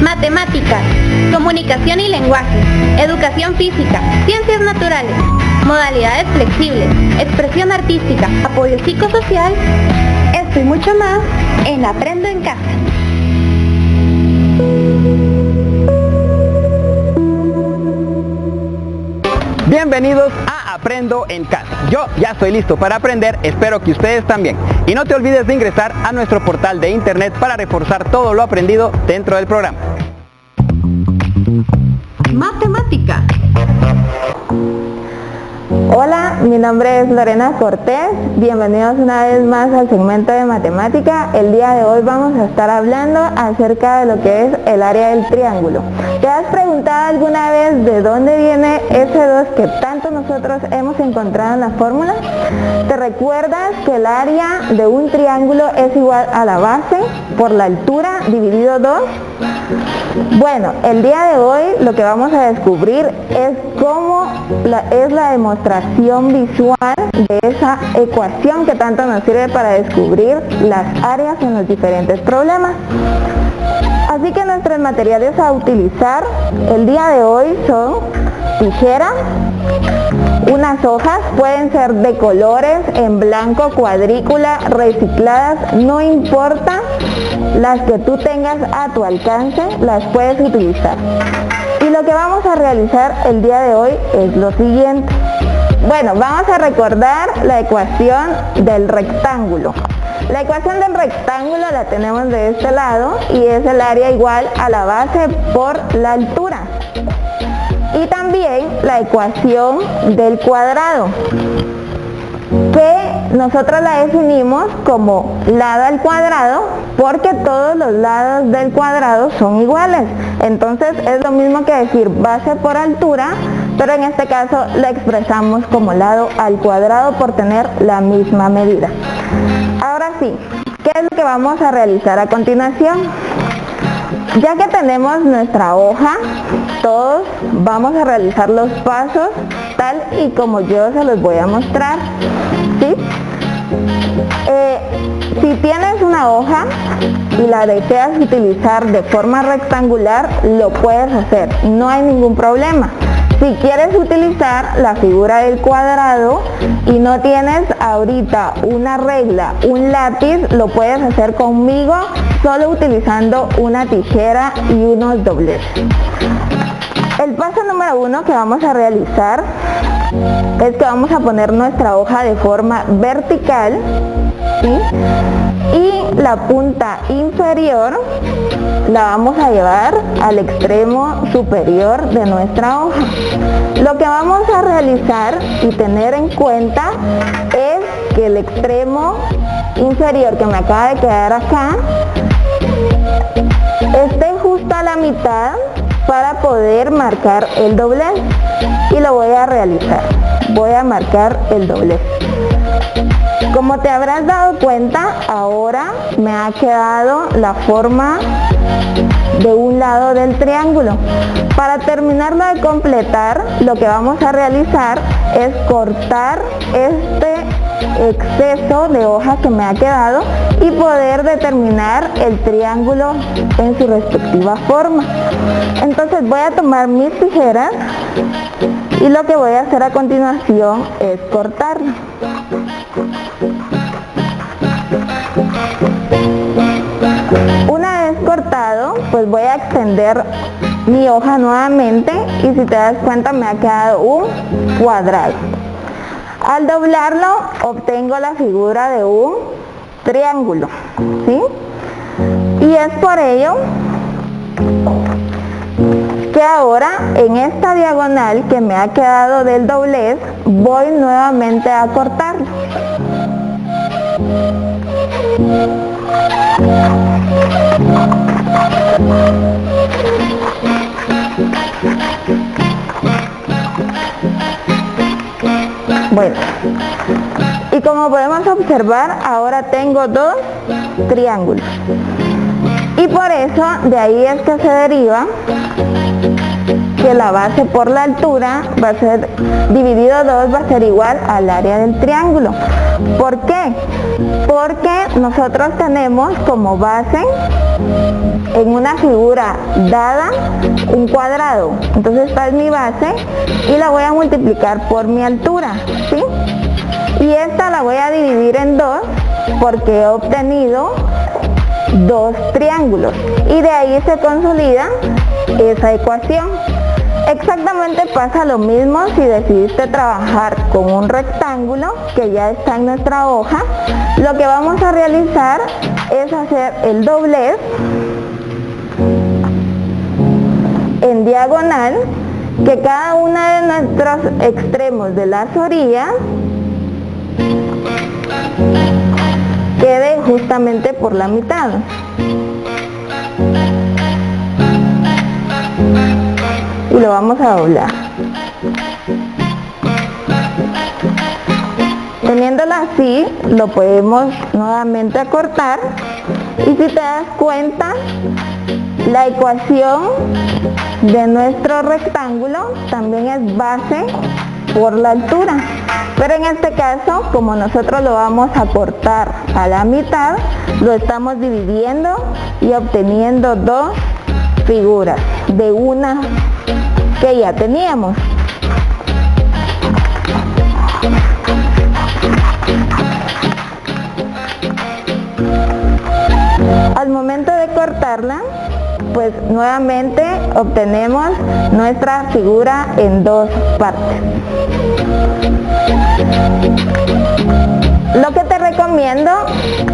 matemáticas, comunicación y lenguaje, educación física, ciencias naturales, modalidades flexibles, expresión artística, apoyo psicosocial, esto y mucho más en Aprendo en Casa. Bienvenidos a Aprendo en Casa. Yo ya estoy listo para aprender, espero que ustedes también. Y no te olvides de ingresar a nuestro portal de internet para reforzar todo lo aprendido dentro del programa. Matemática. Hola, mi nombre es Lorena Cortés, bienvenidos una vez más al segmento de matemática. El día de hoy vamos a estar hablando acerca de lo que es el área del triángulo. ¿Te has preguntado alguna vez de dónde viene ese 2 que tanto nosotros hemos encontrado en la fórmula? ¿Te recuerdas que el área de un triángulo es igual a la base por la altura dividido 2? Bueno, el día de hoy lo que vamos a descubrir es cómo es la demostración visual de esa ecuación que tanto nos sirve para descubrir las áreas en los diferentes problemas. Así que nuestros materiales a utilizar el día de hoy son tijeras, unas hojas, pueden ser de colores, en blanco, cuadrícula, recicladas, no importa, las que tú tengas a tu alcance las puedes utilizar. Y lo que vamos a realizar el día de hoy es lo siguiente. Bueno, vamos a recordar la ecuación del rectángulo. La ecuación del rectángulo la tenemos de este lado y es el área igual a la base por la altura. Y también la ecuación del cuadrado, que nosotros la definimos como lado al cuadrado porque todos los lados del cuadrado son iguales. Entonces es lo mismo que decir base por altura, pero en este caso la expresamos como lado al cuadrado por tener la misma medida. Ahora sí, ¿qué es lo que vamos a realizar a continuación? Ya que tenemos nuestra hoja, todos vamos a realizar los pasos tal y como yo se los voy a mostrar, ¿sí? Si tienes una hoja y la deseas utilizar de forma rectangular, lo puedes hacer, no hay ningún problema. Si quieres utilizar la figura del cuadrado y no tienes ahorita una regla, un lápiz, lo puedes hacer conmigo solo utilizando una tijera y unos dobleces. El paso número 1 que vamos a realizar es que vamos a poner nuestra hoja de forma vertical, ¿sí? Y la punta inferior la vamos a llevar al extremo superior de nuestra hoja. Lo que vamos a realizar y tener en cuenta es que el extremo inferior que me acaba de quedar acá esté justo a la mitad para poder marcar el doblez, y lo voy a realizar. Voy a marcar el doblez. Como te habrás dado cuenta, ahora me ha quedado la forma de un lado del triángulo. Para terminarlo de completar, lo que vamos a realizar es cortar este exceso de hoja que me ha quedado y poder determinar el triángulo en su respectiva forma. Entonces voy a tomar mis tijeras y lo que voy a hacer a continuación es cortarlo. Una vez cortado, pues voy a extender mi hoja nuevamente y si te das cuenta me ha quedado un cuadrado. Al doblarlo obtengo la figura de un triángulo, ¿sí? Y es por ello que ahora en esta diagonal que me ha quedado del doblez voy nuevamente a cortarlo. Bueno, y como podemos observar, ahora tengo dos triángulos. Y por eso, de ahí es que se deriva que la base por la altura va a ser dividido 2 va a ser igual al área del triángulo. ¿Por qué? Porque nosotros tenemos como base en una figura dada un cuadrado. Entonces esta es mi base y la voy a multiplicar por mi altura, ¿sí? Y esta la voy a dividir en dos porque he obtenido dos triángulos y de ahí se consolida esa ecuación. Exactamente pasa lo mismo si decidiste trabajar con un rectángulo que ya está en nuestra hoja. Lo que vamos a realizar es hacer el doblez en diagonal, que cada uno de nuestros extremos de las orillas quede justamente por la mitad. Y lo vamos a doblar. Teniéndolo así, lo podemos nuevamente acortar y si te das cuenta, la ecuación de nuestro rectángulo también es base por la altura, pero en este caso, como nosotros lo vamos a cortar a la mitad, lo estamos dividiendo y obteniendo dos figuras de una que ya teníamos. Al momento de cortarla, pues nuevamente obtenemos nuestra figura en dos partes. Lo que te recomiendo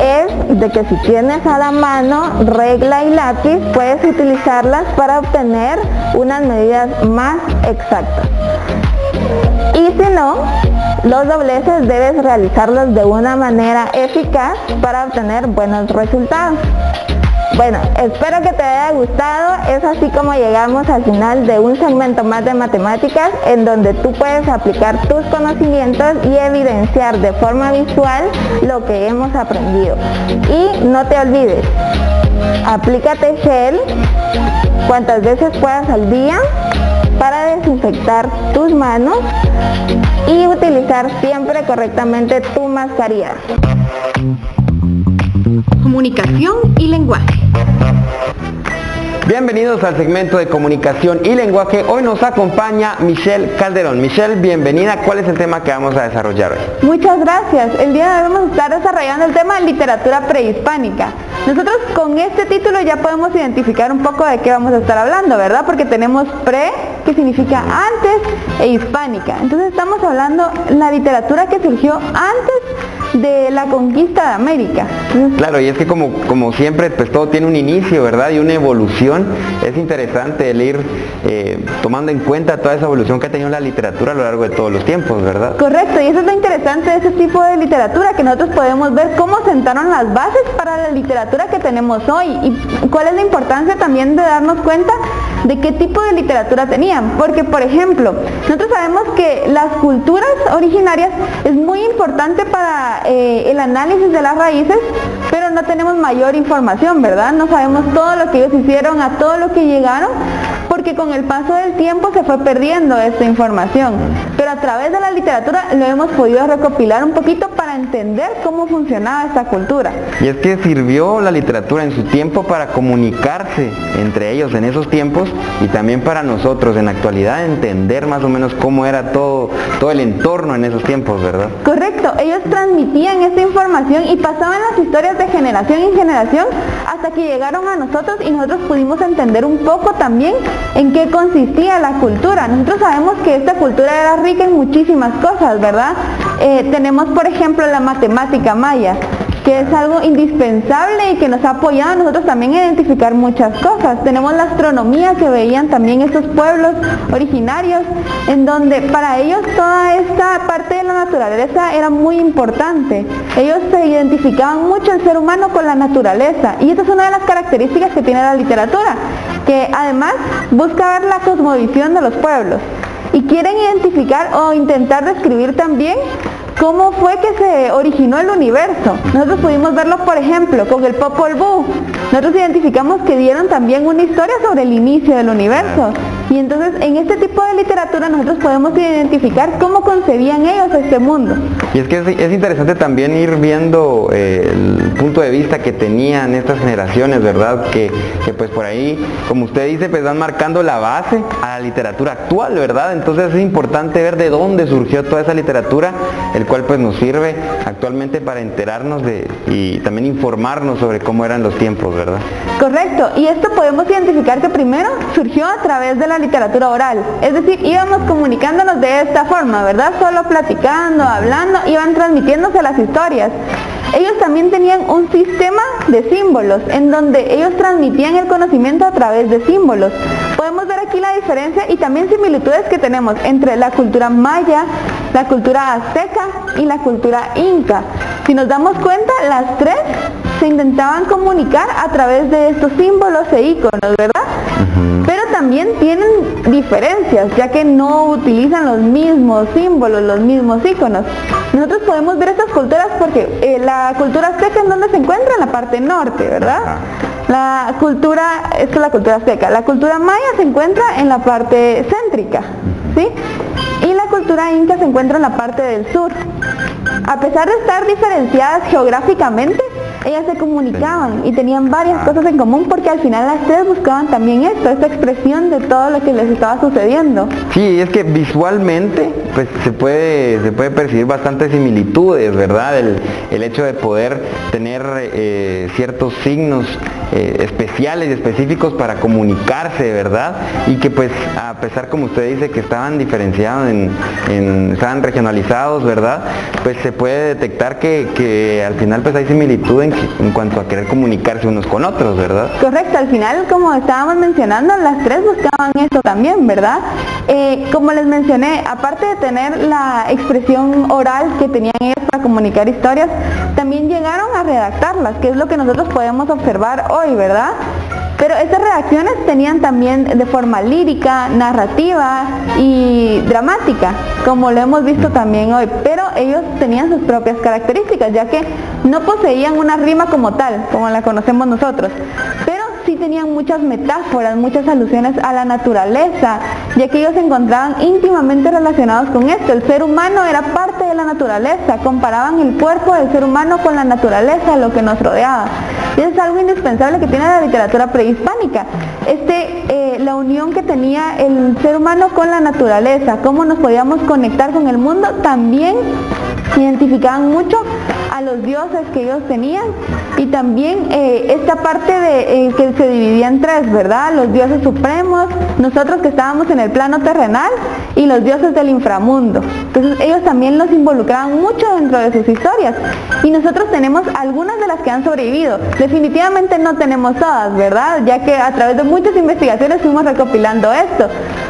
es de que si tienes a la mano regla y lápiz, puedes utilizarlas para obtener unas medidas más exactas. Y si no, los dobleces debes realizarlos de una manera eficaz para obtener buenos resultados. Bueno, espero que te haya gustado. Es así como llegamos al final de un segmento más de matemáticas en donde tú puedes aplicar tus conocimientos y evidenciar de forma visual lo que hemos aprendido. Y no te olvides, aplícate gel cuantas veces puedas al día para desinfectar tus manos y utilizar siempre correctamente tu mascarilla. Comunicación y lenguaje. Bienvenidos al segmento de comunicación y lenguaje. Hoy nos acompaña Michelle Calderón. Michelle, bienvenida. ¿Cuál es el tema que vamos a desarrollar hoy? Muchas gracias. El día de hoy vamos a estar desarrollando el tema de literatura prehispánica. Nosotros con este título ya podemos identificar un poco de qué vamos a estar hablando, ¿verdad? Porque tenemos pre, que significa antes, e hispánica. Entonces estamos hablando de la literatura que surgió antes de la conquista de América. Claro, y es que como siempre, pues todo tiene un inicio, ¿verdad? Y una evolución. Es interesante el ir tomando en cuenta toda esa evolución que ha tenido la literatura a lo largo de todos los tiempos, ¿verdad? Correcto, y eso es lo interesante de ese tipo de literatura, que nosotros podemos ver cómo sentaron las bases para la literatura que tenemos hoy y cuál es la importancia también de darnos cuenta de qué tipo de literatura tenían. Porque, por ejemplo, nosotros sabemos que las culturas originarias es muy importante para el análisis de las raíces, pero no tenemos mayor información, ¿verdad? No sabemos todo lo que ellos hicieron, a todo lo que llegaron, porque con el paso del tiempo se fue perdiendo esta información. Pero a través de la literatura lo hemos podido recopilar un poquito para entender cómo funcionaba esta cultura. Y es que sirvió la literatura en su tiempo para comunicarse entre ellos en esos tiempos y también para nosotros en la actualidad entender más o menos cómo era todo el entorno en esos tiempos, ¿verdad? Correcto, ellos transmitían esta información y pasaban las historias de generación en generación hasta que llegaron a nosotros y nosotros pudimos entender un poco también en qué consistía la cultura. Nosotros sabemos que esta cultura era rica en muchísimas cosas, ¿verdad? Tenemos, por ejemplo, la matemática maya, que es algo indispensable y que nos ha apoyado a nosotros también a identificar muchas cosas. Tenemos la astronomía que veían también estos pueblos originarios, en donde para ellos toda esta parte de la naturaleza era muy importante. Ellos se identificaban mucho el ser humano con la naturaleza y esta es una de las características que tiene la literatura, que además busca ver la cosmovisión de los pueblos y quieren identificar o intentar describir también cómo fue que se originó el universo. Nosotros pudimos verlo, por ejemplo, con el Popol Vuh. Nosotros identificamos que dieron también una historia sobre el inicio del universo. Y entonces en este tipo de literatura nosotros podemos identificar cómo concebían ellos este mundo. Y es que es interesante también ir viendo el punto de vista que tenían estas generaciones, ¿verdad? Que pues por ahí, como usted dice, pues van marcando la base a la literatura actual, ¿verdad? Entonces es importante ver de dónde surgió toda esa literatura, el cual pues nos sirve actualmente para enterarnos y también informarnos sobre cómo eran los tiempos, ¿verdad? Correcto, y esto podemos identificar que primero surgió a través de la literatura oral, es decir, íbamos comunicándonos de esta forma, ¿verdad? Solo platicando, hablando, iban transmitiéndose las historias. Ellos también tenían un sistema de símbolos, en donde ellos transmitían el conocimiento a través de símbolos. Podemos ver aquí la diferencia y también similitudes que tenemos entre la cultura maya, la cultura azteca y la cultura inca. Si nos damos cuenta, las tres se intentaban comunicar a través de estos símbolos e iconos, ¿verdad? Pero también tienen diferencias, ya que no utilizan los mismos símbolos, los mismos iconos. Nosotros podemos ver estas culturas porque la cultura azteca, ¿en dónde se encuentra? En la parte norte, ¿verdad? Esta es la cultura azteca. La cultura maya se encuentra en la parte céntrica, ¿sí? Y la cultura inca se encuentra en la parte del sur. A pesar de estar diferenciadas geográficamente, ellas se comunicaban y tenían varias cosas en común porque al final las tres buscaban también esto, esta expresión de todo lo que les estaba sucediendo. Sí, es que visualmente pues se puede percibir bastantes similitudes, ¿verdad? El hecho de poder tener ciertos signos especiales y específicos para comunicarse, ¿verdad? Y que pues a pesar, como usted dice, que estaban diferenciados, estaban regionalizados, ¿verdad? Pues se puede detectar que al final pues hay similitud en cuanto a querer comunicarse unos con otros, ¿verdad? Correcto, al final, como estábamos mencionando, las tres buscaban esto también, ¿verdad? Como les mencioné, aparte de tener la expresión oral que tenían ellos para comunicar historias, también llegaron a redactarlas, que es lo que nosotros podemos observar hoy, ¿verdad? Pero estas redacciones tenían también de forma lírica, narrativa y dramática, como lo hemos visto también hoy, pero ellos tenían sus propias características, ya que no poseían una rima como tal, como la conocemos nosotros, pero sí tenían muchas metáforas, muchas alusiones a la naturaleza, ya que ellos se encontraban íntimamente relacionados con esto. El ser humano era parte de la naturaleza, comparaban el cuerpo del ser humano con la naturaleza, lo que nos rodeaba. Y eso es algo indispensable que tiene la literatura prehispánica, la unión que tenía el ser humano con la naturaleza, cómo nos podíamos conectar con el mundo. También identificaban mucho a los dioses que ellos tenían y también esta parte de que se dividía en tres, ¿verdad? Los dioses supremos, nosotros que estábamos en el plano terrenal y los dioses del inframundo. Entonces ellos también los involucraban mucho dentro de sus historias y nosotros tenemos algunas de las que han sobrevivido. Definitivamente no tenemos todas, ¿verdad? Ya que a través de muchas investigaciones fuimos recopilando esto.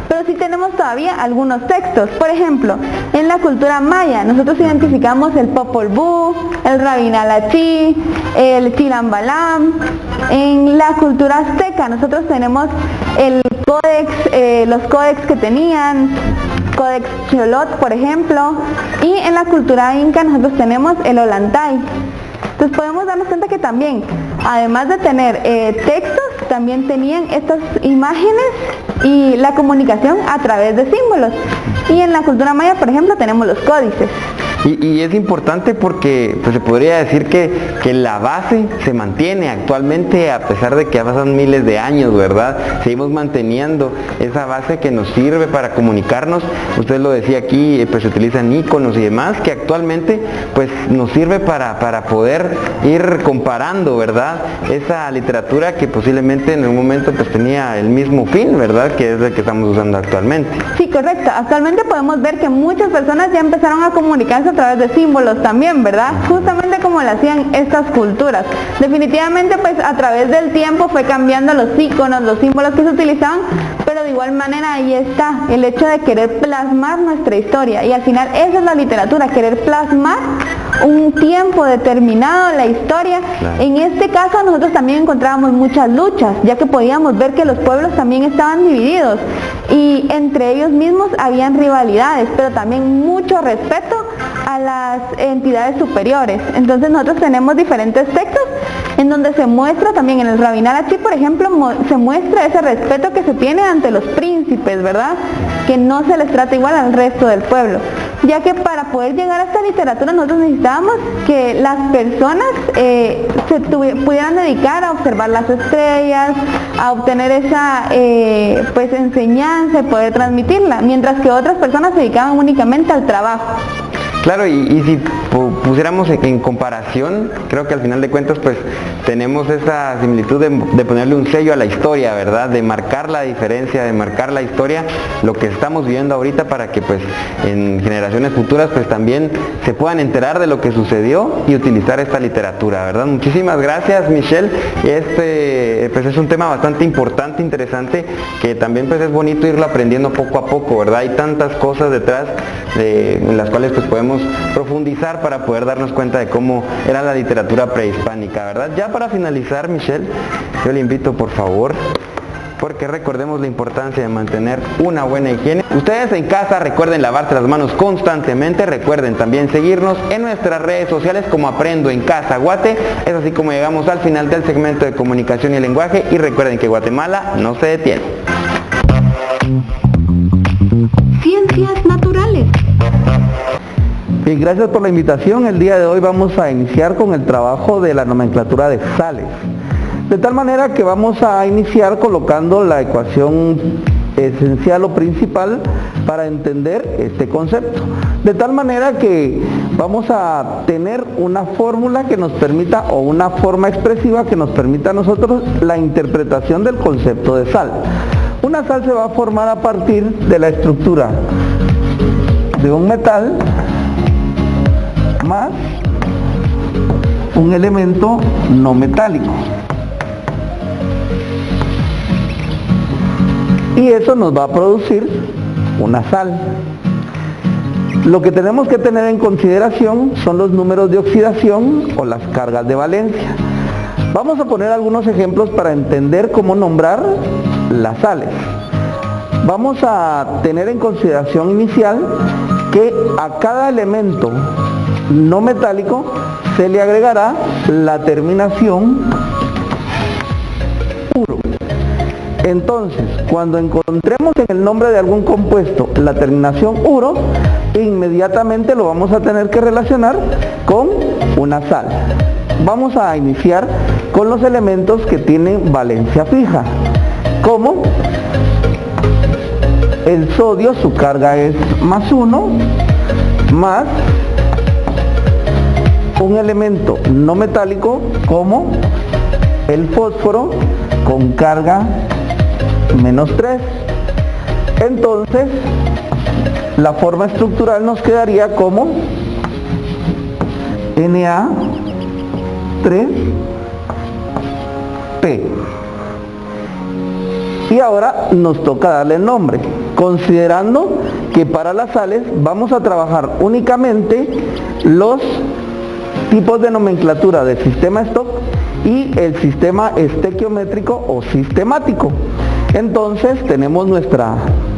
Pero sí tenemos todavía algunos textos. Por ejemplo, en la cultura maya nosotros identificamos el Popol Vuh, el Rabinalachi, el Chilambalam. En la cultura azteca nosotros tenemos el códex, los códex que tenían, Códex Cholot, por ejemplo, y en la cultura inca nosotros tenemos el Ollantay. Entonces podemos darnos cuenta que también, además de tener textos, también tenían estas imágenes y la comunicación a través de símbolos. Y en la cultura maya, por ejemplo, tenemos los códices. Y es importante porque pues, se podría decir que la base se mantiene actualmente a pesar de que ya pasan miles de años, ¿verdad? Seguimos manteniendo esa base que nos sirve para comunicarnos. Usted lo decía aquí, pues se utilizan iconos y demás que actualmente pues nos sirve para poder ir comparando, ¿verdad? Esa literatura que posiblemente en un momento pues tenía el mismo fin, ¿verdad? Que es el que estamos usando actualmente. Sí, correcto. Actualmente podemos ver que muchas personas ya empezaron a comunicarse a través de símbolos también, ¿verdad? Justamente como lo hacían estas culturas. Definitivamente pues a través del tiempo fue cambiando los iconos, los símbolos que se utilizaban, pero de igual manera ahí está el hecho de querer plasmar nuestra historia y al final esa es la literatura, querer plasmar un tiempo determinado, la historia. Claro. En este caso nosotros también encontrábamos muchas luchas, ya que podíamos ver que los pueblos también estaban divididos y entre ellos mismos habían rivalidades, pero también mucho respeto a las entidades superiores. Entonces nosotros tenemos diferentes textos en donde se muestra también en el Rabin al-Achí, por ejemplo, se muestra ese respeto que se tiene ante los príncipes, ¿verdad? Que no se les trata igual al resto del pueblo, ya que para poder llegar a esta literatura nosotros necesitábamos que las personas pudieran dedicar a observar las estrellas, a obtener esa pues enseñanza y poder transmitirla, mientras que otras personas se dedicaban únicamente al trabajo. Claro, y si pusiéramos en comparación, creo que al final de cuentas pues tenemos esa similitud de ponerle un sello a la historia, ¿verdad? De marcar la diferencia, de marcar la historia, lo que estamos viviendo ahorita, para que pues en generaciones futuras pues también se puedan enterar de lo que sucedió y utilizar esta literatura, ¿verdad? Muchísimas gracias, Michelle. Pues es un tema bastante importante, interesante, que también pues es bonito irlo aprendiendo poco a poco, ¿verdad? Hay tantas cosas detrás en las cuales pues podemos profundizar para poder darnos cuenta de cómo era la literatura prehispánica, ¿verdad? Ya para finalizar, Michelle, yo le invito por favor, porque recordemos la importancia de mantener una buena higiene. Ustedes en casa recuerden lavarse las manos constantemente, recuerden también seguirnos en nuestras redes sociales como Aprendo en Casa Guate. Es así como llegamos al final del segmento de comunicación y lenguaje, y recuerden que Guatemala no se detiene. Ciencias naturales. Bien, gracias por la invitación. El día de hoy vamos a iniciar con el trabajo de la nomenclatura de sales. De tal manera que vamos a iniciar colocando la ecuación esencial o principal para entender este concepto. De tal manera que vamos a tener una fórmula que nos permita, o una forma expresiva que nos permita a nosotros la interpretación del concepto de sal. Una sal se va a formar a partir de la estructura de un metal más un elemento no metálico. Y eso nos va a producir una sal. Lo que tenemos que tener en consideración son los números de oxidación o las cargas de valencia. Vamos a poner algunos ejemplos para entender cómo nombrar las sales. Vamos a tener en consideración inicial que a cada elemento no metálico se le agregará la terminación uro. Entonces, cuando encontremos en el nombre de algún compuesto la terminación uro, inmediatamente lo vamos a tener que relacionar con una sal. Vamos a iniciar con los elementos que tienen valencia fija, como el sodio, su carga es +1, más un elemento no metálico como el fósforo con carga -3. Entonces la forma estructural nos quedaría como Na3P. Y ahora nos toca darle el nombre, considerando que para las sales vamos a trabajar únicamente los tipos de nomenclatura del sistema Stock y el sistema estequiométrico o sistemático. Entonces tenemos nuestra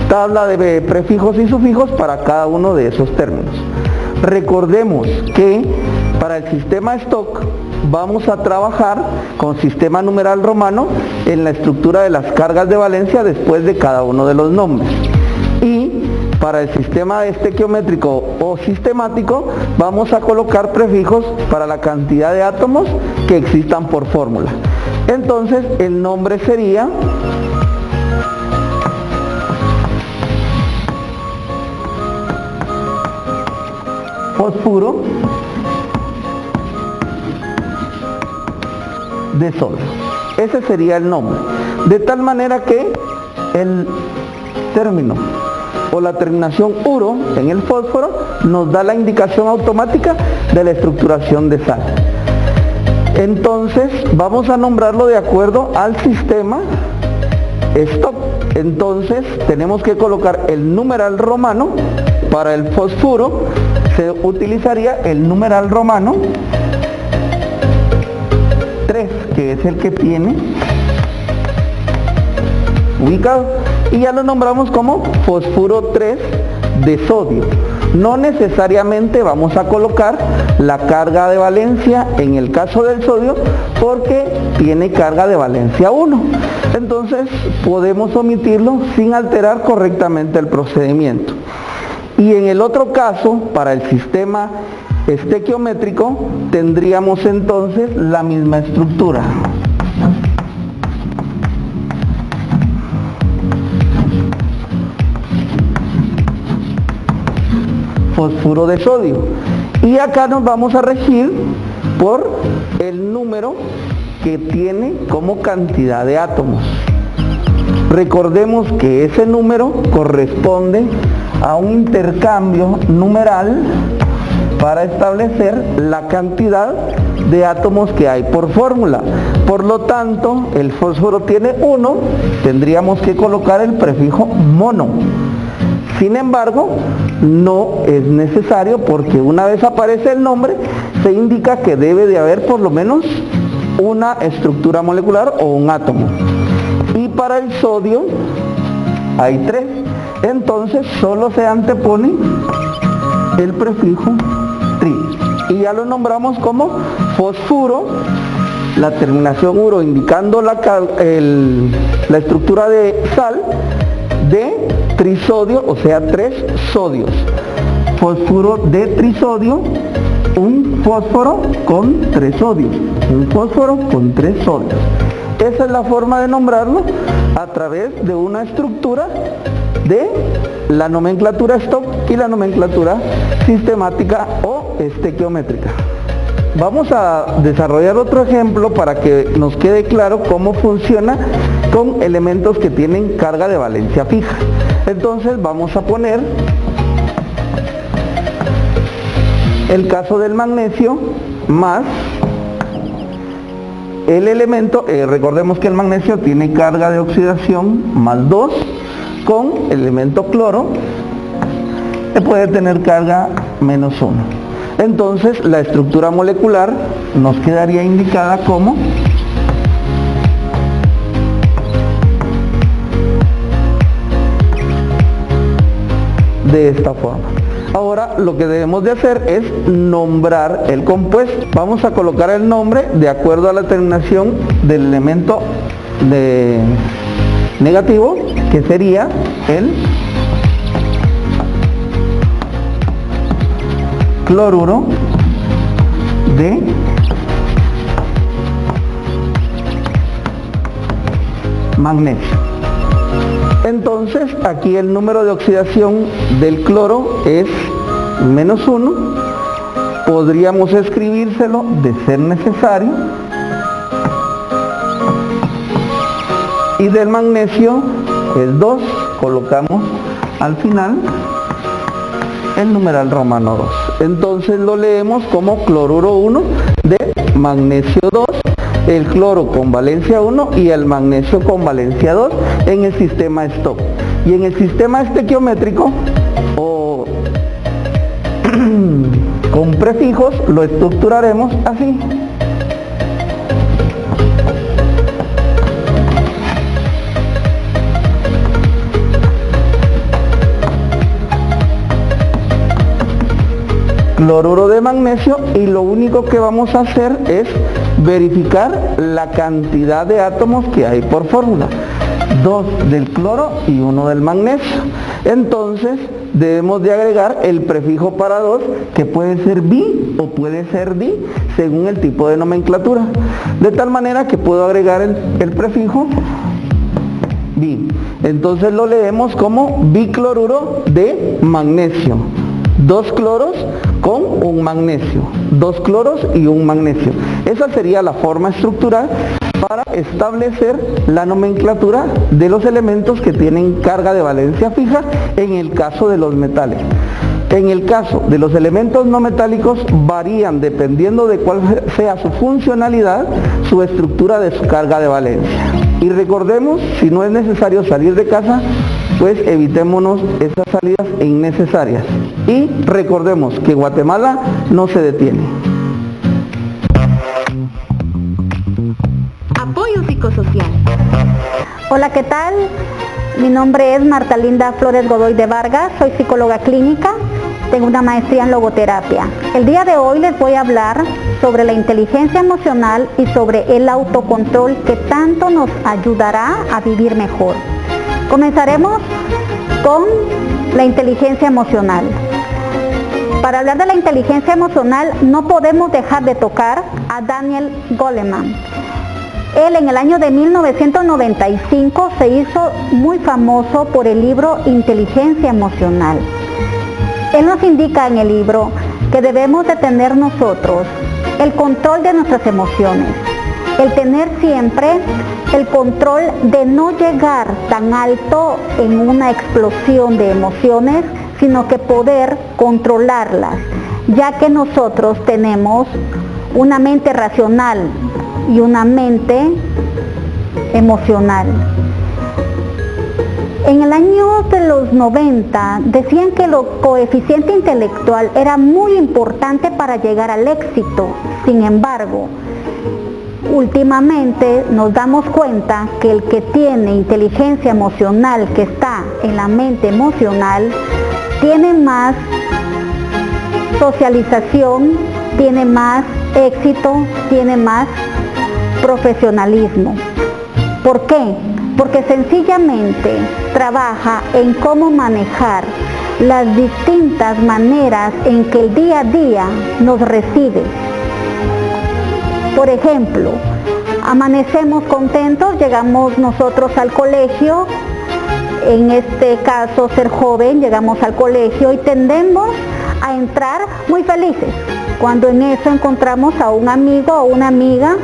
tabla de prefijos y sufijos para cada uno de esos términos. Recordemos que para el sistema Stock vamos a trabajar con sistema numeral romano en la estructura de las cargas de valencia después de cada uno de los nombres. Y para el sistema estequiométrico o sistemático vamos a colocar prefijos para la cantidad de átomos que existan por fórmula. Entonces el nombre sería fosfuro de sodio. Ese sería el nombre. De tal manera que el término o la terminación uro en el fósforo nos da la indicación automática de la estructuración de sal. Entonces vamos a nombrarlo de acuerdo al sistema Stock. Entonces tenemos que colocar el numeral romano. Para el fosfuro se utilizaría el numeral romano 3, que es el que tiene ubicado, y ya lo nombramos como fosfuro 3 de sodio. No necesariamente vamos a colocar la carga de valencia en el caso del sodio porque tiene carga de valencia 1. Entonces podemos omitirlo sin alterar correctamente el procedimiento. Y en el otro caso, para el sistema estequiométrico, tendríamos entonces la misma estructura. Fosfuro de sodio. Y acá nos vamos a regir por el número que tiene como cantidad de átomos. Recordemos que ese número corresponde a un intercambio numeral para establecer la cantidad de átomos que hay por fórmula. Por lo tanto, el fósforo tiene 1, tendríamos que colocar el prefijo mono. Sin embargo, no es necesario porque una vez aparece el nombre, se indica que debe de haber por lo menos una estructura molecular o un átomo. Y para el sodio hay 3. Entonces solo se antepone el prefijo tri. Y ya lo nombramos como fosfuro, la terminación uro indicando la estructura de sal de trisodio, o sea 3 sodios. Fosfuro de trisodio, un fósforo con 3 sodios. Un fósforo con 3 sodios. Esa es la forma de nombrarlo a través de una estructura de la nomenclatura Stock y la nomenclatura sistemática o estequiométrica. Vamos a desarrollar otro ejemplo para que nos quede claro cómo funciona con elementos que tienen carga de valencia fija. Entonces vamos a poner el caso del magnesio más el elemento, recordemos que el magnesio tiene carga de oxidación más 2 con el elemento cloro que puede tener carga menos 1. Entonces la estructura molecular nos quedaría indicada como de esta forma. Ahora lo que debemos de hacer es nombrar el compuesto. Vamos a colocar el nombre de acuerdo a la terminación del elemento negativo, que sería el cloruro de magnesio. Entonces aquí el número de oxidación del cloro es menos 1. Podríamos escribírselo de ser necesario. Y del magnesio es 2. Colocamos al final el numeral romano 2. Entonces lo leemos como cloruro 1 de magnesio 2. El cloro con valencia 1 y el magnesio con valencia 2 en el sistema Stock. Y en el sistema estequiométrico o con prefijos lo estructuraremos así. Cloruro de magnesio, y lo único que vamos a hacer es verificar la cantidad de átomos que hay por fórmula. 2 del cloro y 1 del magnesio. Entonces debemos de agregar el prefijo para 2, que puede ser bi o puede ser di según el tipo de nomenclatura, de tal manera que puedo agregar el prefijo bi. Entonces lo leemos como bicloruro de magnesio. 2 cloros con un magnesio, 2 cloros y un magnesio. Esa sería la forma estructural para establecer la nomenclatura de los elementos que tienen carga de valencia fija en el caso de los metales. En el caso de los elementos no metálicos varían dependiendo de cuál sea su funcionalidad, su estructura de su carga de valencia. Y recordemos, si no es necesario salir de casa, pues evitémonos esas salidas innecesarias. Y recordemos que Guatemala no se detiene. Apoyo psicosocial. Hola, ¿qué tal? Mi nombre es Marta Linda Flores Godoy de Vargas, soy psicóloga clínica. tengo una maestría en logoterapia. El día de hoy les voy a hablar sobre la inteligencia emocional y sobre el autocontrol que tanto nos ayudará a vivir mejor. Comenzaremos con la inteligencia emocional. Para hablar de la inteligencia emocional no podemos dejar de tocar a Daniel Goleman. Él en el año de 1995 se hizo muy famoso por el libro Inteligencia Emocional. Él nos indica en el libro que debemos de tener nosotros el control de nuestras emociones, el tener siempre el control de no llegar tan alto en una explosión de emociones, sino que poder controlarlas, ya que nosotros tenemos una mente racional y una mente emocional. En el año de los 90 decían que el coeficiente intelectual era muy importante para llegar al éxito. Sin embargo, últimamente nos damos cuenta que el que tiene inteligencia emocional, que está en la mente emocional, tiene más socialización, tiene más éxito, tiene más profesionalismo. ¿Por qué? Porque sencillamente trabaja en cómo manejar las distintas maneras en que el día a día nos recibe. Por ejemplo, amanecemos contentos, llegamos nosotros al colegio, en este caso ser joven, llegamos al colegio y tendemos a entrar muy felices, cuando en eso encontramos a un amigo o una amiga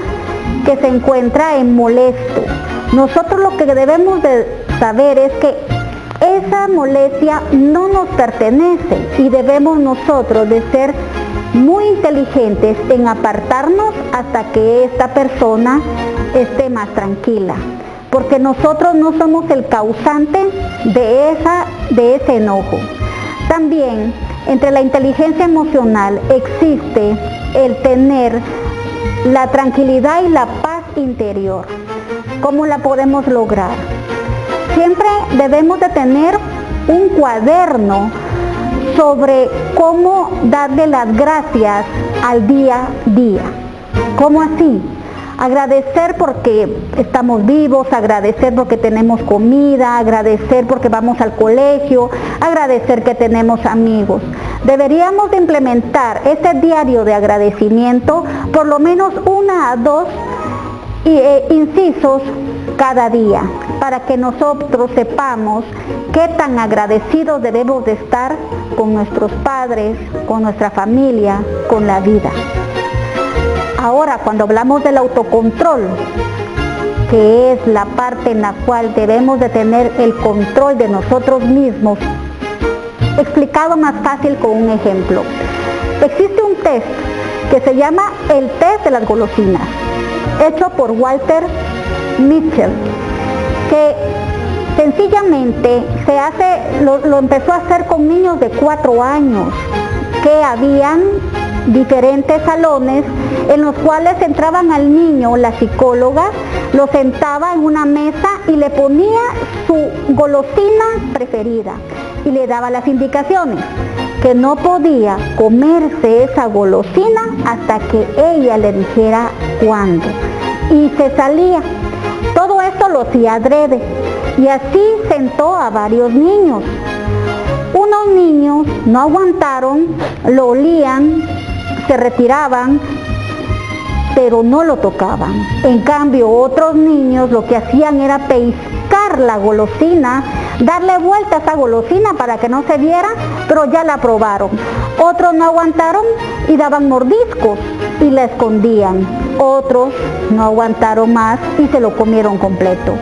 que se encuentra en molesto. Nosotros lo que debemos de saber es que esa molestia no nos pertenece y debemos nosotros de ser muy inteligentes en apartarnos hasta que esta persona esté más tranquila, porque nosotros no somos el causante de ese enojo. También entre la inteligencia emocional existe el tener la tranquilidad y la paz interior. ¿Cómo la podemos lograr? Siempre debemos de tener un cuaderno sobre cómo darle las gracias al día a día. ¿Cómo así? Agradecer porque estamos vivos, agradecer porque tenemos comida, agradecer porque vamos al colegio, agradecer que tenemos amigos. Deberíamos de implementar ese diario de agradecimiento, por lo menos 1 a 2 incisos cada día, para que nosotros sepamos qué tan agradecidos debemos de estar con nuestros padres, con nuestra familia, con la vida. Ahora, cuando hablamos del autocontrol, que es la parte en la cual debemos de tener el control de nosotros mismos, explicado más fácil con un ejemplo. Existe un test que se llama el test de las golosinas, hecho por Walter Mitchell, que sencillamente lo empezó a hacer con niños de 4 años, que habían diferentes salones en los cuales entraban al niño, la psicóloga lo sentaba en una mesa y le ponía su golosina preferida y le daba las indicaciones, que no podía comerse esa golosina hasta que ella le dijera cuándo, y se salía. Todo esto lo hacía adrede, y así sentó a varios niños. Unos niños no aguantaron, lo olían, se retiraban, pero no lo tocaban. En cambio, otros niños lo que hacían era pellizcar la golosina, darle vuelta a esa golosina para que no se viera, pero ya la probaron. Otros no aguantaron y daban mordiscos y la escondían. Otros no aguantaron más y se lo comieron completo.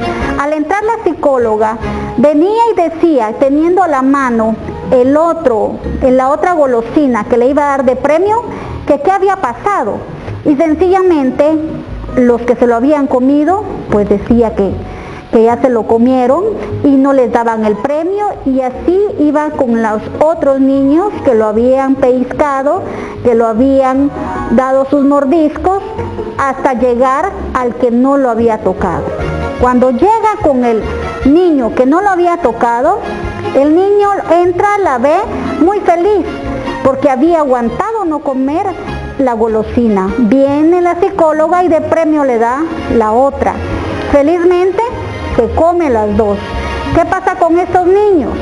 Al entrar la psicóloga, venía y decía, teniendo a la mano en la otra golosina que le iba a dar de premio, que qué había pasado. Y sencillamente los que se lo habían comido, pues decía que ya se lo comieron y no les daban el premio, y así iba con los otros niños que lo habían pellizcado, que lo habían dado sus mordiscos, hasta llegar al que no lo había tocado. Cuando llega con el niño que no lo había tocado, el niño entra, la ve muy feliz, porque había aguantado no comer la golosina. Viene la psicóloga y de premio le da la otra. Felizmente se come las dos. ¿Qué pasa con estos niños?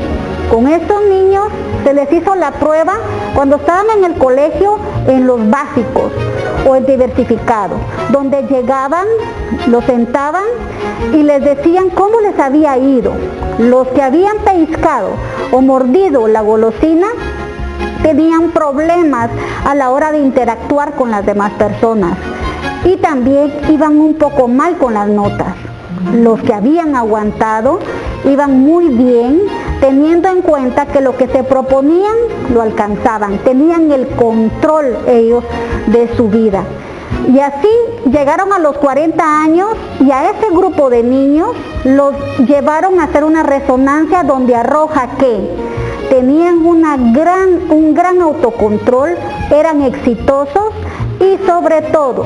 Con estos niños se les hizo la prueba cuando estaban en el colegio, en los básicos o en diversificado, donde llegaban, los sentaban y les decían cómo les había ido. Los que habían pellizcado o mordido la golosina tenían problemas a la hora de interactuar con las demás personas y también iban un poco mal con las notas. Los que habían aguantado iban muy bien, teniendo en cuenta que lo que se proponían lo alcanzaban, tenían el control ellos de su vida. Y así llegaron a los 40 años y a ese grupo de niños los llevaron a hacer una resonancia donde arroja que tenían un gran autocontrol, eran exitosos y sobre todo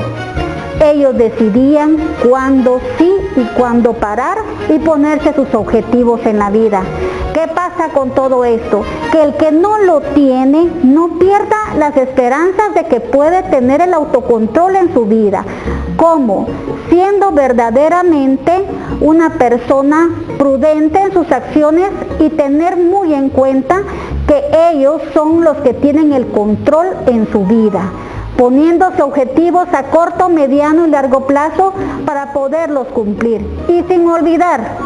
ellos decidían cuándo sí y cuándo parar y ponerse sus objetivos en la vida. ¿Qué pasa con todo esto? Que el que no lo tiene no pierda las esperanzas de que puede tener el autocontrol en su vida. ¿Cómo? Siendo verdaderamente una persona prudente en sus acciones y tener muy en cuenta que ellos son los que tienen el control en su vida, poniéndose objetivos a corto, mediano y largo plazo para poderlos cumplir. Y sin olvidar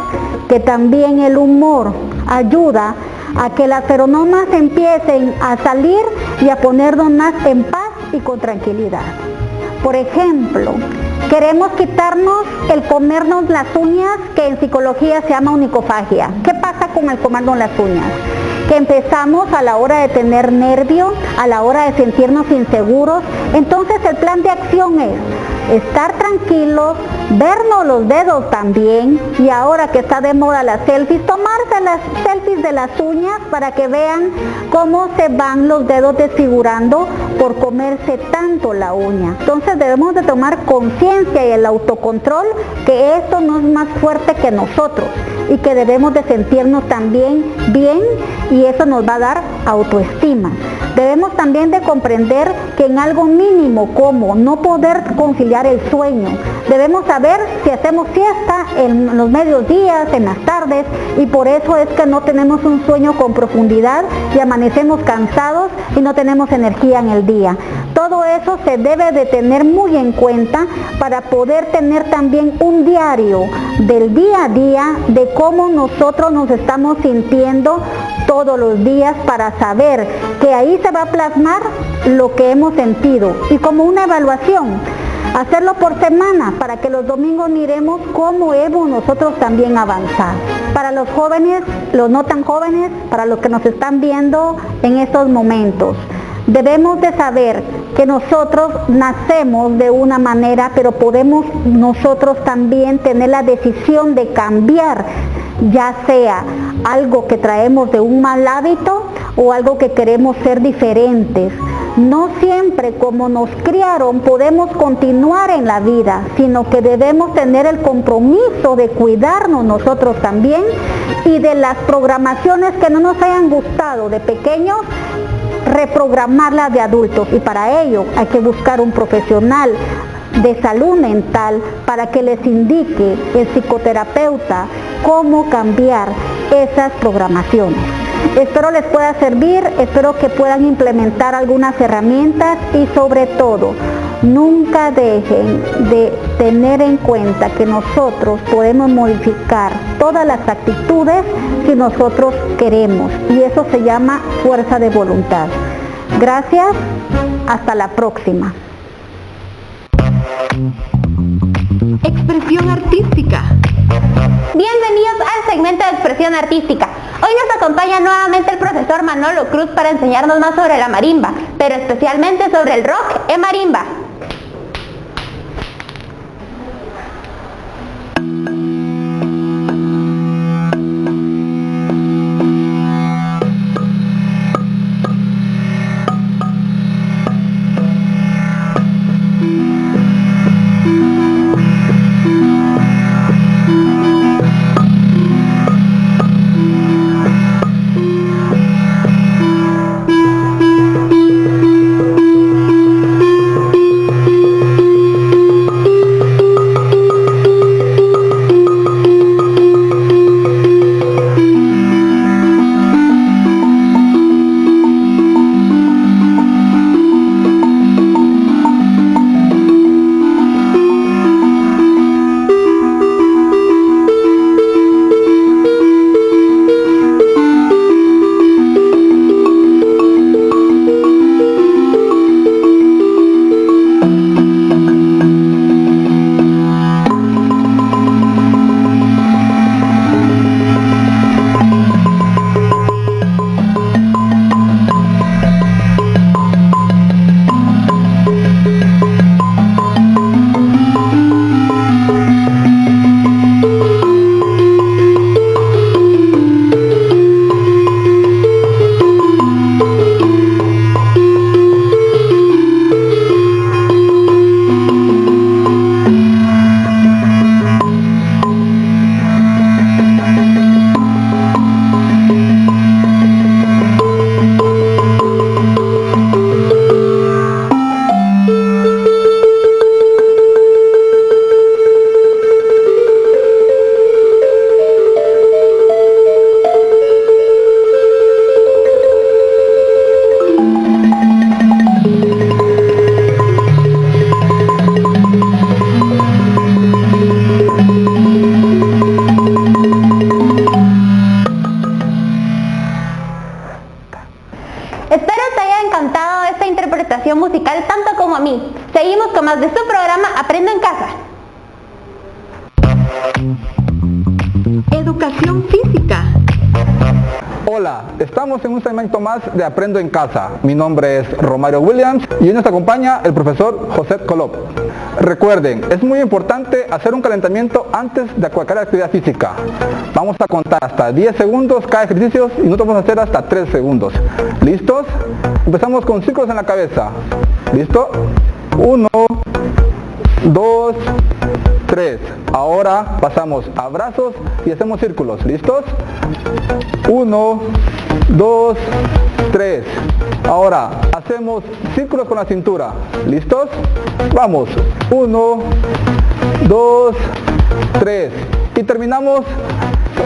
que también el humor ayuda a que las feromonas empiecen a salir y a ponernos más en paz y con tranquilidad. Por ejemplo, queremos quitarnos el comernos las uñas, que en psicología se llama onicofagia. ¿Qué pasa con el comernos las uñas? Que empezamos a la hora de tener nervio, a la hora de sentirnos inseguros. Entonces el plan de acción es estar tranquilos, vernos los dedos también, y ahora que está de moda las selfies, tomarse las selfies de las uñas para que vean cómo se van los dedos desfigurando por comerse tanto la uña. Entonces debemos de tomar conciencia y el autocontrol que esto no es más fuerte que nosotros y que debemos de sentirnos también bien, y eso nos va a dar autoestima. Debemos también de comprender que en algo mínimo como no poder conciliar el sueño, debemos saber si hacemos siesta en los medios días, en las tardes, y por eso es que no tenemos un sueño con profundidad y amanecemos cansados y no tenemos energía en el día. Todo eso se debe de tener muy en cuenta para poder tener también un diario del día a día de cómo nosotros nos estamos sintiendo todos los días, para saber que ahí se va a plasmar lo que hemos sentido, y como una evaluación, hacerlo por semana para que los domingos miremos cómo hemos nosotros también avanzado. Para los jóvenes, los no tan jóvenes, para los que nos están viendo en estos momentos, debemos de saber que nosotros nacemos de una manera, pero podemos nosotros también tener la decisión de cambiar, ya sea algo que traemos de un mal hábito o algo que queremos ser diferentes. No siempre como nos criaron podemos continuar en la vida, sino que debemos tener el compromiso de cuidarnos nosotros también, y de las programaciones que no nos hayan gustado de pequeños, reprogramarlas de adultos, y para ello hay que buscar un profesional de salud mental para que les indique el psicoterapeuta cómo cambiar esas programaciones. Espero les pueda servir, espero que puedan implementar algunas herramientas, y sobre todo, nunca dejen de tener en cuenta que nosotros podemos modificar todas las actitudes si nosotros queremos, y eso se llama fuerza de voluntad. Gracias, hasta la próxima. Expresión artística. Bienvenidos al segmento de expresión artística. Hoy nos acompaña nuevamente el profesor Manolo Cruz para enseñarnos más sobre la marimba, pero especialmente sobre el rock en marimba. más de su programa Aprendo en Casa. Educación física. Hola, estamos en un segmento más de Aprendo en Casa. Mi nombre es Romario Williams y hoy nos acompaña el profesor José Colop. Recuerden, es muy importante hacer un calentamiento antes de cualquier actividad física. Vamos a contar hasta 10 segundos cada ejercicio y nosotros vamos a hacer hasta 3 segundos. ¿Listos? Empezamos con círculos en la cabeza. ¿Listo? 1, 2, 3. Ahora pasamos a brazos y hacemos círculos. ¿Listos? 1, 2, 3. Ahora hacemos círculos con la cintura. ¿Listos? Vamos. 1, 2, 3. Y terminamos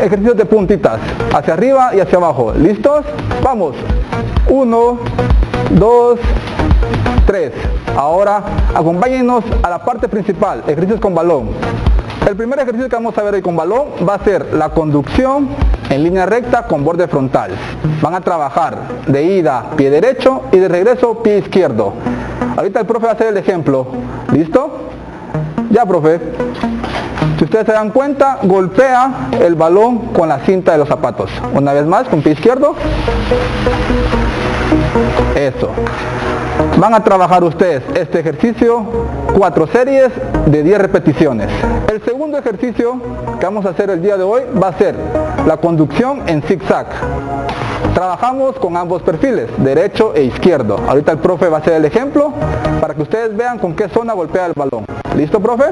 ejercicios de puntitas. Hacia arriba y hacia abajo. ¿Listos? Vamos. 1, 2, 3. Ahora acompáñenos a la parte principal, ejercicios con balón. El primer ejercicio que vamos a ver hoy con balón va a ser la conducción en línea recta con borde frontal. Van a trabajar de ida pie derecho y de regreso pie izquierdo. Ahorita el profe va a hacer el ejemplo. ¿Listo? Ya, profe. Si ustedes se dan cuenta, golpea el balón con la cinta de los zapatos. Una vez más, con pie izquierdo. Eso. Van a trabajar ustedes este ejercicio 4 series de 10 repeticiones. El segundo ejercicio que vamos a hacer el día de hoy va a ser la conducción en zigzag. Trabajamos con ambos perfiles, derecho e izquierdo. Ahorita el profe va a hacer el ejemplo para que ustedes vean con qué zona golpea el balón. ¿Listo, profe?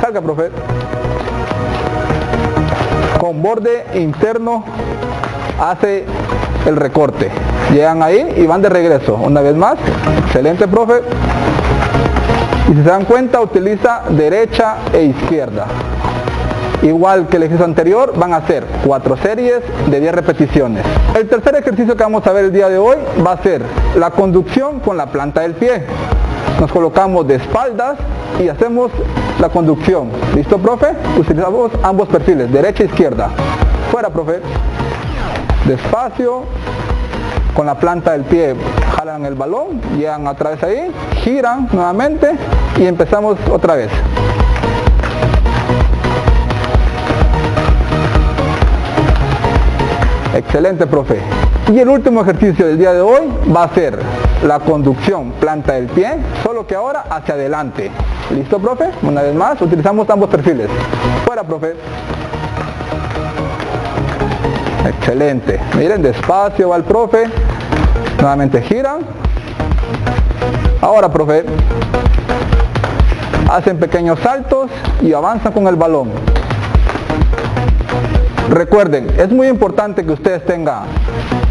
Salga, profe. Con borde interno hace el recorte. Llegan ahí y van de regreso. Una vez más. Excelente, profe. Y si se dan cuenta, utiliza derecha e izquierda. Igual que el ejercicio anterior, van a hacer 4 series de 10 repeticiones. El tercer ejercicio que vamos a ver el día de hoy va a ser la conducción con la planta del pie. Nos colocamos de espaldas y hacemos la conducción. ¿Listo, profe? Utilizamos ambos perfiles, derecha e izquierda. Fuera, profe. Despacio. Con la planta del pie jalan el balón, llegan otra vez ahí, giran nuevamente y empezamos otra vez. Excelente, profe. Y el último ejercicio del día de hoy va a ser la conducción planta del pie, solo que ahora hacia adelante. ¿Listo, profe? Una vez más, utilizamos ambos perfiles. Fuera, profe. Excelente. Miren, despacio va el profe. Nuevamente giran. Ahora, profe. Hacen pequeños saltos y avanzan con el balón. Recuerden, es muy importante que ustedes tengan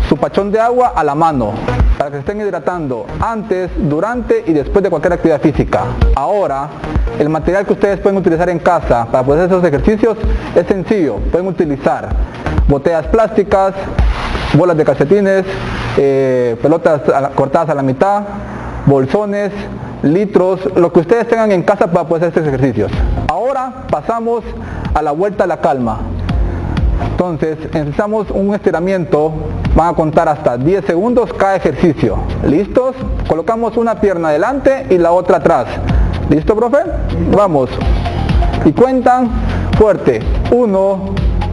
su pachón de agua a la mano para que se estén hidratando antes, durante y después de cualquier actividad física. Ahora, el material que ustedes pueden utilizar en casa para poder hacer esos ejercicios es sencillo. Pueden utilizar botellas plásticas, bolas de calcetines, pelotas cortadas a la mitad, bolsones, litros, lo que ustedes tengan en casa para poder hacer estos ejercicios. Ahora pasamos a la vuelta a la calma. Entonces necesitamos un estiramiento, van a contar hasta 10 segundos cada ejercicio. ¿Listos? Colocamos una pierna adelante y la otra atrás. ¿Listo, profe? Vamos. Y cuentan fuerte. 1,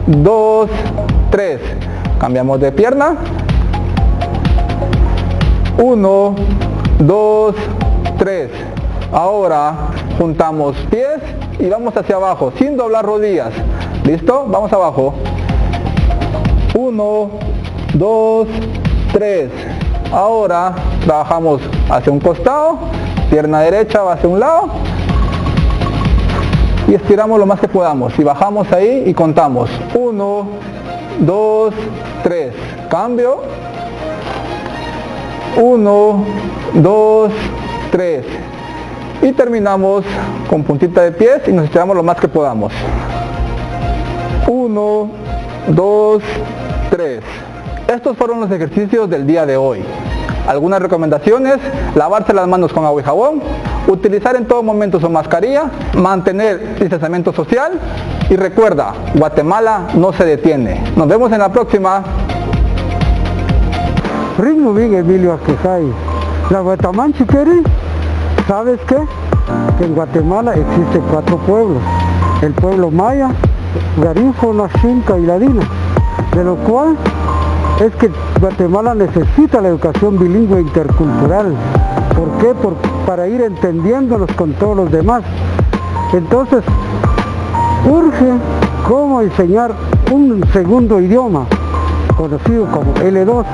2, 3. Cambiamos de pierna. 1, 2, 3. Ahora juntamos pies y vamos hacia abajo sin doblar rodillas. ¿Listo? Vamos abajo. 1, 2, 3. Ahora trabajamos hacia un costado, pierna derecha va hacia un lado y estiramos lo más que podamos y bajamos ahí y contamos. 1, 2, 3. Cambio. 1, 2, 3. Y terminamos con puntita de pies y nos estiramos lo más que podamos. 1, 2, 3. Estos fueron los ejercicios del día de hoy. Algunas recomendaciones: lavarse las manos con agua y jabón, utilizar en todo momento su mascarilla, mantener distanciamiento social y recuerda, Guatemala no se detiene. Nos vemos en la próxima. Ritmo bien, Emilio Aquesay. La Guatamán, si quieres. ¿Sabes qué? Que en Guatemala existen 4 pueblos. El pueblo maya, garífuna, xinca y ladina. De lo cual es que Guatemala necesita la educación bilingüe intercultural. ¿Por qué? Para ir entendiéndonos con todos los demás. Entonces, urge cómo enseñar un segundo idioma, conocido como L2.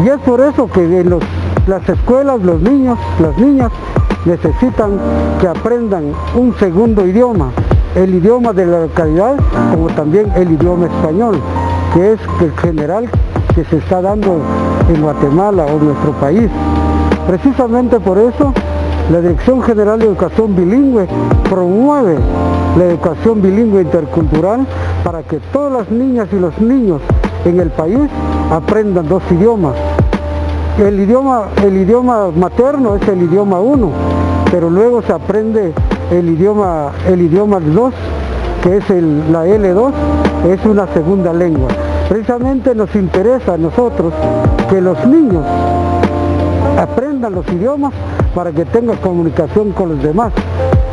Y es por eso que en las escuelas los niños, las niñas, necesitan que aprendan un segundo idioma, el idioma de la localidad, como también el idioma español, que es el general que se está dando en Guatemala o en nuestro país. Precisamente por eso, la Dirección General de Educación Bilingüe promueve la educación bilingüe intercultural para que todas las niñas y los niños en el país aprendan 2 idiomas. El idioma materno es el idioma 1, pero luego se aprende el idioma 2, que es la L2, es una segunda lengua. Precisamente nos interesa a nosotros que los niños aprendan los idiomas para que tengan comunicación con los demás.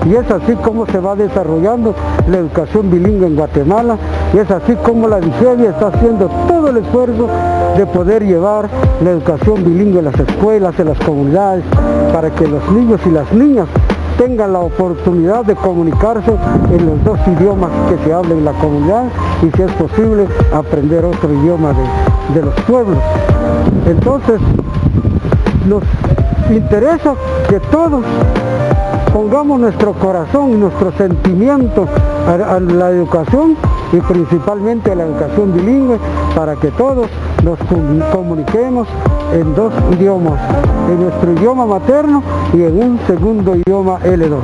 Y es así como se va desarrollando la educación bilingüe en Guatemala, y es así como la DIGEVI está haciendo todo el esfuerzo de poder llevar la educación bilingüe en las escuelas, en las comunidades, para que los niños y las niñas tengan la oportunidad de comunicarse en los 2 idiomas que se hablan en la comunidad, y si es posible aprender otro idioma de los pueblos. Entonces, nos interesa que todos pongamos nuestro corazón y nuestro sentimiento a la educación, y principalmente a la educación bilingüe, para que todos nos comuniquemos en 2 idiomas, en nuestro idioma materno y en un segundo idioma L2.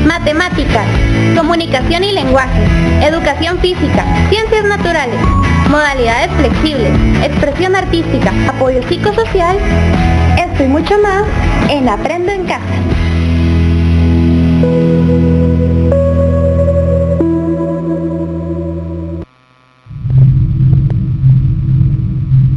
Matemáticas, comunicación y lenguaje, educación física, ciencias naturales, modalidades flexibles, expresión artística, apoyo psicosocial, esto y mucho más en Aprendo en Casa.